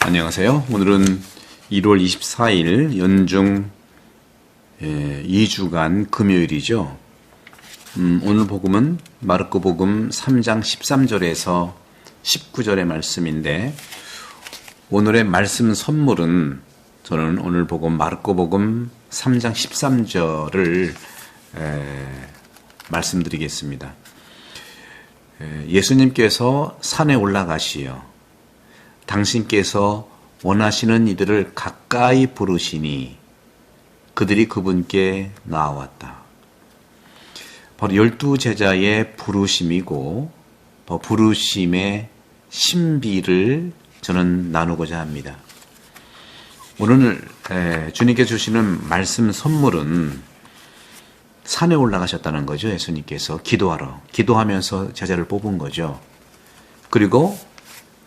안녕하세요. 오늘은 1월 24일 연중 2주간 금요일이죠. 오늘 복음은 마르코 복음 3장 13절에서 19절의 말씀인데, 오늘의 말씀 선물은 저는 오늘 복음 마르코 복음 3장 13절을 말씀드리겠습니다. 예수님께서 산에 올라가시어 당신께서 원하시는 이들을 가까이 부르시니 그들이 그분께 나아왔다. 바로 12제자의 부르심이고 부르심의 신비를 저는 나누고자 합니다. 오늘 주님께서 주시는 말씀 선물은 산에 올라가셨다는 거죠. 예수님께서 기도하면서 제자를 뽑은 거죠. 그리고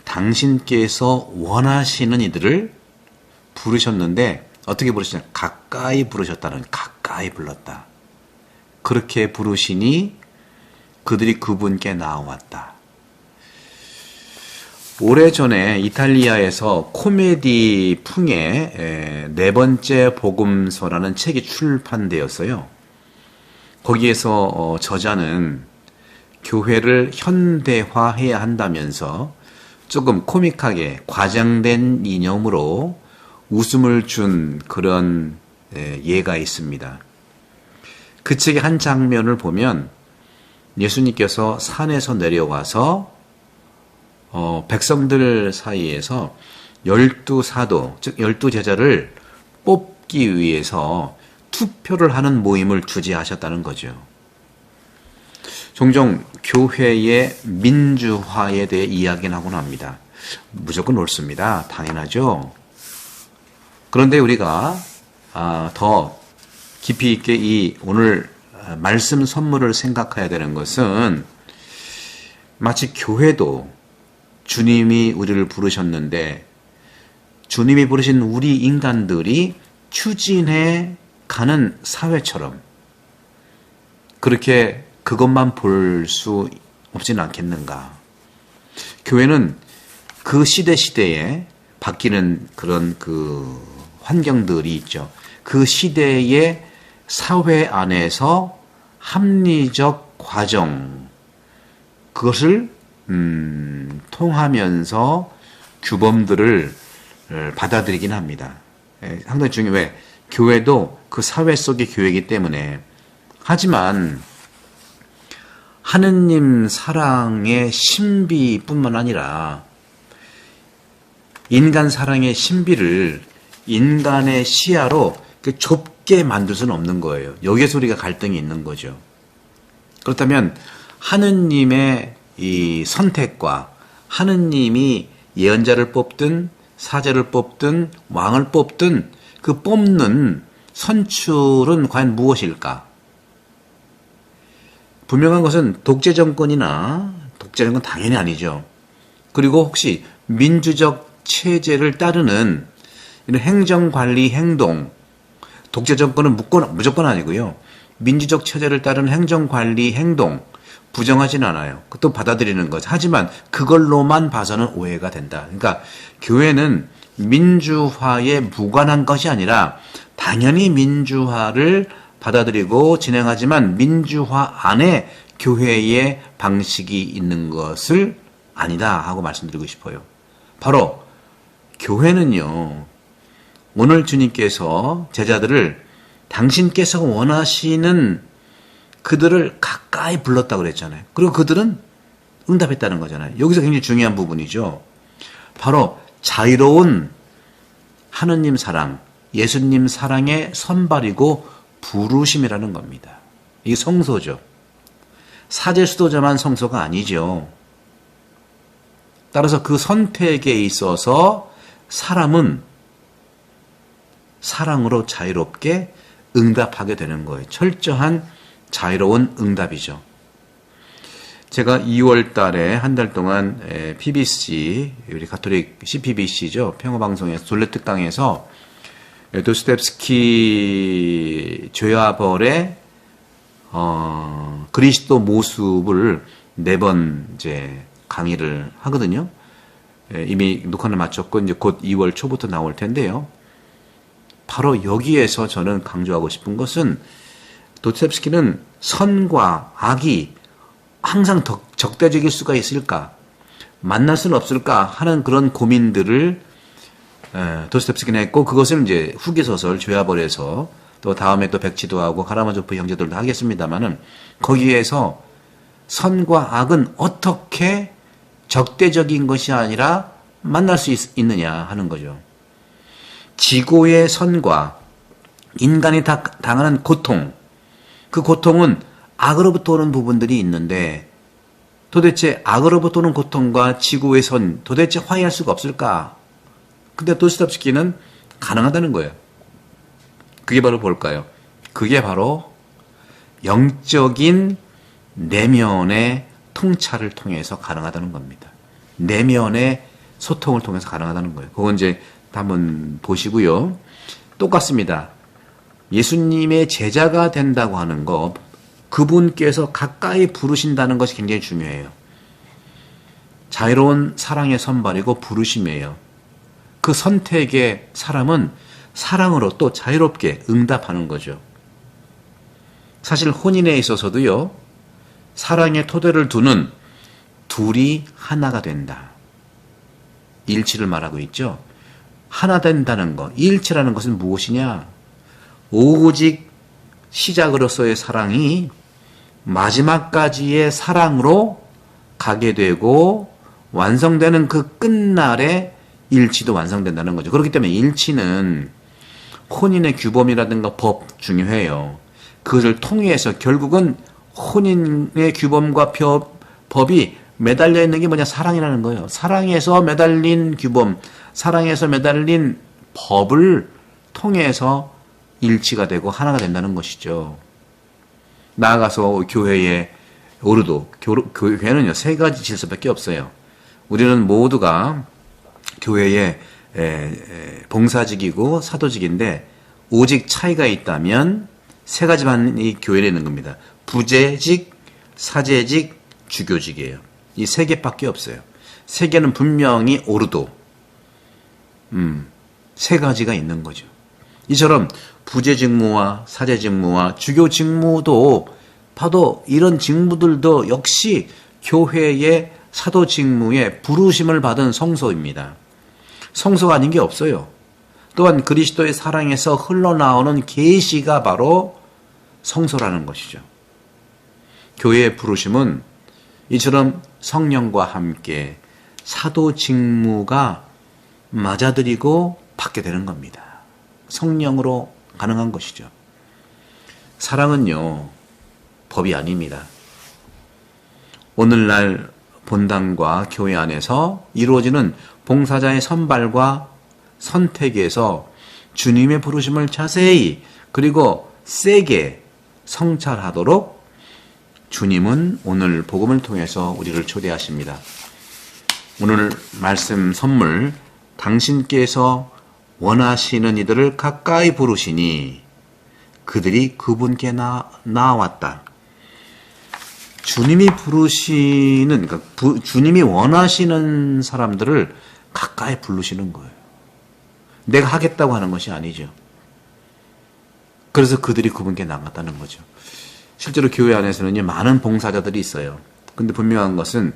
당신께서 원하시는 이들을 부르셨는데 어떻게 부르시냐? 가까이 부르셨다는, 가까이 불렀다. 그렇게 부르시니 그들이 그분께 나아왔다. 오래전에 이탈리아에서 코미디 풍의 네 번째 복음서라는 책이 출판되었어요. 거기에서 저자는 교회를 현대화해야 한다면서 조금 코믹하게 과장된 이념으로 웃음을 준 그런 예가 있습니다. 그 책의 한 장면을 보면 예수님께서 산에서 내려와서 백성들 사이에서 12사도, 즉 12제자를 뽑기 위해서 투표를 하는 모임을 주재하셨다는 거죠. 종종 교회의 민주화에 대해 이야기는 하곤 합니다. 무조건 옳습니다. 당연하죠. 그런데 우리가 더 깊이 있게 이 오늘 말씀 선물을 생각해야 되는 것은, 마치 교회도 주님이 우리를 부르셨는데 주님이 부르신 우리 인간들이 추진해 가는 사회처럼 그렇게 그것만 볼 수 없지는 않겠는가. 교회는 그 시대에 바뀌는 그런 그 환경들이 있죠. 그 시대의 사회 안에서 합리적 과정, 그것을 통하면서 규범들을 받아들이긴 합니다. 상당히 중요해요. 왜? 교회도 그 사회 속의 교회이기 때문에. 하지만 하느님 사랑의 신비뿐만 아니라 인간 사랑의 신비를 인간의 시야로 좁게 만들 수는 없는 거예요. 여기에서 우리가 갈등이 있는 거죠. 그렇다면 하느님의 이 선택과 하느님이 예언자를 뽑든 사제를 뽑든 왕을 뽑든 그 뽑는 선출은 과연 무엇일까? 분명한 것은 독재 정권은 당연히 아니죠. 그리고 혹시 민주적 체제를 따르는 이런 행정관리 행동, 독재 정권은 무조건 아니고요. 민주적 체제를 따르는 행정관리 행동, 부정하진 않아요. 그것도 받아들이는 것. 하지만 그걸로만 봐서는 오해가 된다. 그러니까 교회는 민주화에 무관한 것이 아니라 당연히 민주화를 받아들이고 진행하지만 민주화 안에 교회의 방식이 있는 것을 아니다 하고 말씀드리고 싶어요. 바로 교회는요, 오늘 주님께서 제자들을 당신께서 원하시는 그들을 가까이 불렀다고 그랬잖아요. 그리고 그들은 응답했다는 거잖아요. 여기서 굉장히 중요한 부분이죠. 바로 자유로운 하느님 사랑, 예수님 사랑의 선발이고 부르심이라는 겁니다. 이게 성소죠. 사제 수도자만 성소가 아니죠. 따라서 그 선택에 있어서 사람은 사랑으로 자유롭게 응답하게 되는 거예요. 철저한 자유로운 응답이죠. 제가 2월 달에 한 달 동안 PBC, 우리 가톨릭 CPBC죠. 평화방송에서 둘레특강에서 도스토옙스키 죄와벌의 그리스도 모습을 4번 이제 강의를 하거든요. 이미 녹화를 마쳤고 이제 곧 2월 초부터 나올 텐데요. 바로 여기에서 저는 강조하고 싶은 것은 도스토옙스키는 선과 악이 항상 적대적일 수가 있을까? 만날 수는 없을까? 하는 그런 고민들을 도스토옙스키는 했고 그것을 이제 후기 소설 죄와벌에서 또 다음에 또 백지도 하고 카라마조프 형제들도 하겠습니다만은 거기에서 선과 악은 어떻게 적대적인 것이 아니라 만날 수 있느냐 하는 거죠. 지고의 선과 인간이 당하는 고통, 그 고통은 악으로부터 오는 부분들이 있는데 도대체 악으로부터 오는 고통과 지고의 선 도대체 화해할 수가 없을까? 근데 도스토옙스키는 가능하다는 거예요. 그게 바로 뭘까요? 그게 바로 영적인 내면의 통찰을 통해서 가능하다는 겁니다. 내면의 소통을 통해서 가능하다는 거예요. 그건 이제 한번 보시고요. 똑같습니다. 예수님의 제자가 된다고 하는 거, 그분께서 가까이 부르신다는 것이 굉장히 중요해요. 자유로운 사랑의 선발이고 부르심이에요. 그 선택에 사람은 사랑으로 또 자유롭게 응답하는 거죠. 사실 혼인에 있어서도요. 사랑의 토대를 두는 둘이 하나가 된다. 일치를 말하고 있죠. 하나 된다는 것. 일치라는 것은 무엇이냐? 오직 시작으로서의 사랑이 마지막까지의 사랑으로 가게 되고 완성되는 그 끝날에 일치도 완성된다는 거죠. 그렇기 때문에 일치는 혼인의 규범이라든가 법 중요해요. 그것을 통해서 결국은 혼인의 규범과 법이 매달려 있는 게 뭐냐? 사랑이라는 거예요. 사랑에서 매달린 규범, 사랑에서 매달린 법을 통해서 일치가 되고 하나가 된다는 것이죠. 나아가서 교회의 오르도, 교회는요, 세 가지 질서밖에 없어요. 우리는 모두가 교회의 봉사직이고 사도직인데 오직 차이가 있다면 세 가지만이 교회에 있는 겁니다. 부재직, 사제직, 주교직이에요. 이 세 개밖에 없어요. 세 개는 분명히 오르도, 세 가지가 있는 거죠. 이처럼 부재 직무와 사제 직무와 주교 직무도 봐도 이런 직무들도 역시 교회의 사도 직무에 부르심을 받은 성소입니다. 성소가 아닌 게 없어요. 또한 그리스도의 사랑에서 흘러나오는 계시가 바로 성소라는 것이죠. 교회의 부르심은 이처럼 성령과 함께 사도 직무가 맞아들이고 받게 되는 겁니다. 성령으로 가능한 것이죠. 사랑은요, 법이 아닙니다. 오늘날 본당과 교회 안에서 이루어지는 봉사자의 선발과 선택에서 주님의 부르심을 자세히 그리고 세게 성찰하도록 주님은 오늘 복음을 통해서 우리를 초대하십니다. 오늘 말씀 선물, 당신께서 원하시는 이들을 가까이 부르시니 그들이 그분께 나아왔다. 주님이 부르시는, 그러니까 주님이 원하시는 사람들을 가까이 부르시는 거예요. 내가 하겠다고 하는 것이 아니죠. 그래서 그들이 그분께 나갔다는 거죠. 실제로 교회 안에서는 많은 봉사자들이 있어요. 근데 분명한 것은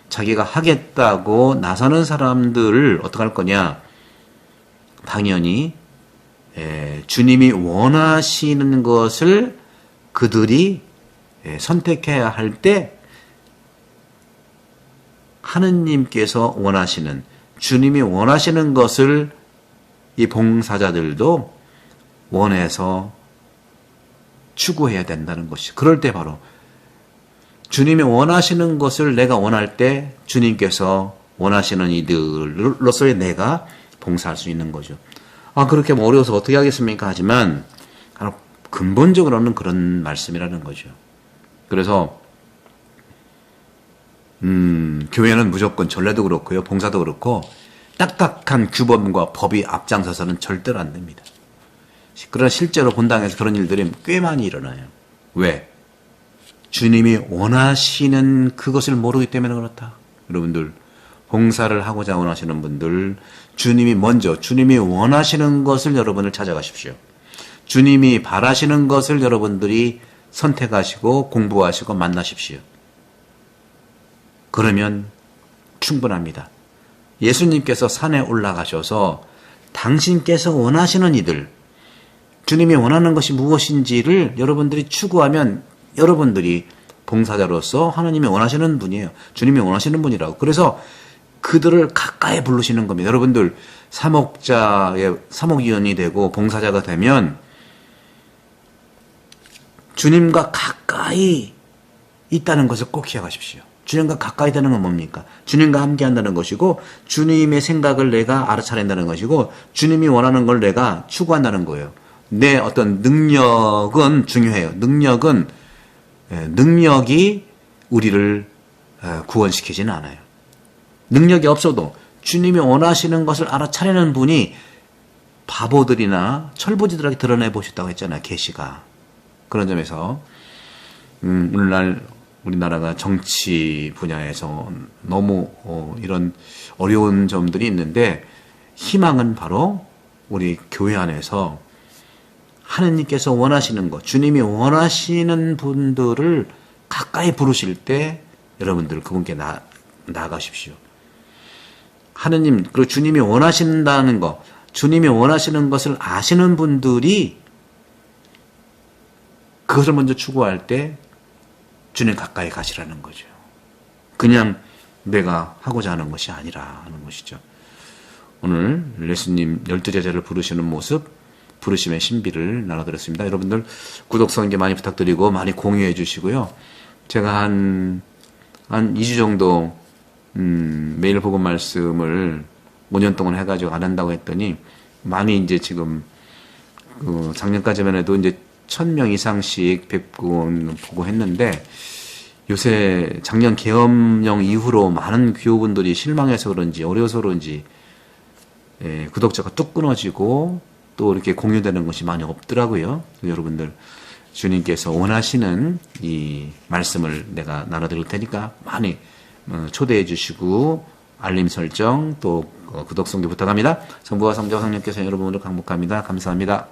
자기가 하겠다고 나서는 사람들을 어떻게 할 거냐? 당연히 주님이 원하시는 것을 그들이 선택해야 할 때 하느님께서 원하시는, 주님이 원하시는 것을 이 봉사자들도 원해서 추구해야 된다는 것이. 그럴 때 바로 주님이 원하시는 것을 내가 원할 때 주님께서 원하시는 이들로서의 내가 봉사할 수 있는 거죠. 그렇게 어려워서 어떻게 하겠습니까? 하지만 근본적으로는 그런 말씀이라는 거죠. 그래서 교회는 무조건 전례도 그렇고요, 봉사도 그렇고 딱딱한 규범과 법이 앞장서서는 절대로 안 됩니다. 그러나 실제로 본당에서 그런 일들이 꽤 많이 일어나요. 왜? 주님이 원하시는 그것을 모르기 때문에 그렇다. 여러분들, 봉사를 하고자 원하시는 분들, 주님이 먼저 주님이 원하시는 것을 여러분을 찾아가십시오. 주님이 바라시는 것을 여러분들이 선택하시고 공부하시고 만나십시오. 그러면 충분합니다. 예수님께서 산에 올라가셔서 당신께서 원하시는 이들, 주님이 원하는 것이 무엇인지를 여러분들이 추구하면 여러분들이 봉사자로서 하나님이 원하시는 분이에요. 주님이 원하시는 분이라고. 그래서 그들을 가까이 부르시는 겁니다. 여러분들 사목위원이 되고 봉사자가 되면 주님과 가까이 있다는 것을 꼭 기억하십시오. 주님과 가까이 되는 건 뭡니까? 주님과 함께 한다는 것이고 주님의 생각을 내가 알아차린다는 것이고 주님이 원하는 걸 내가 추구한다는 거예요. 내 어떤 능력은 중요해요. 능력이 우리를 구원시키지는 않아요. 능력이 없어도 주님이 원하시는 것을 알아차리는 분이 바보들이나 철부지들에게 드러내 보셨다고 했잖아요. 계시가. 그런 점에서 오늘날 우리나라가 정치 분야에서 너무 이런 어려운 점들이 있는데 희망은 바로 우리 교회 안에서 하느님께서 원하시는 것, 주님이 원하시는 분들을 가까이 부르실 때 여러분들 그분께 나아가십시오. 하느님, 그리고 주님이 원하신다는 것, 주님이 원하시는 것을 아시는 분들이 그것을 먼저 추구할 때 주님 가까이 가시라는 거죠. 그냥 내가 하고자 하는 것이 아니라 하는 것이죠. 오늘 예수님 12제자를 부르시는 모습, 부르심의 신비를 나눠드렸습니다. 여러분들 구독, 성기 많이 부탁드리고 많이 공유해 주시고요. 제가 한 2주 정도 매일 복음 말씀을 5년 동안 해가지고 안 한다고 했더니 많이 이제 지금 작년까지만 해도 이제 1000명 이상씩 뵙고 보고 했는데 요새 작년 계엄령 이후로 많은 교우분들이 실망해서 그런지 어려워서 그런지 구독자가 뚝 끊어지고 또 이렇게 공유되는 것이 많이 없더라고요. 여러분들 주님께서 원하시는 이 말씀을 내가 나눠드릴 테니까 많이 초대해 주시고 알림 설정 또 구독, 성기 부탁합니다. 성부와 성자와 성령께서 여러분을 강복합니다. 감사합니다.